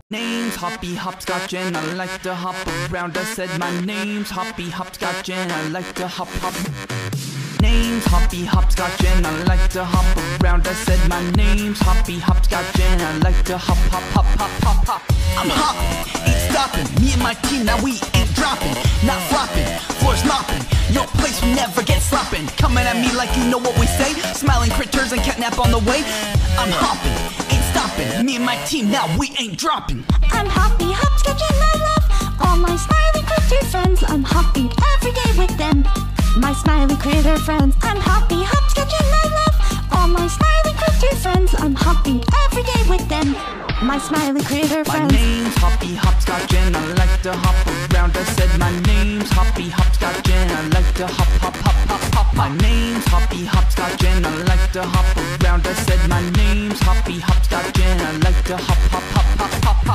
Name's Hoppy, Hopscotch, and I like to hop around. I said my name's Hoppy, Hopscotch, and I like to hop. Name's Hoppy, Hopscotch, and I like to hop around. I said my name's Hoppy, Hopscotch, and I like to hop. I'm hopping, ain't stopping. Me and my team, now we ain't dropping. Not flopping, floors mopping. Your place will never get slopping. Coming at me like you know what we say. Smiling critters and CatNap on the way. I'm hopping, ain't stopping. Me and my team, now we ain't dropping. I'm Hoppy, Hopscotch, and I love all my smiley critter friends. I'm hopping every day with them, my smiley critter friends. I'm Hoppy, Hopscotch, and I love all my smiley critter friends. I'm hopping every day with them, my smiley critter friends. My name's Hoppy, Hopscotch, and I like to hop around. I said my name's Hoppy, Hopscotch, and I like to hop. My name's Hoppy, Hopscotch, and I like to hop around. I said my name's Hoppy, Hopscotch, and I like to hop.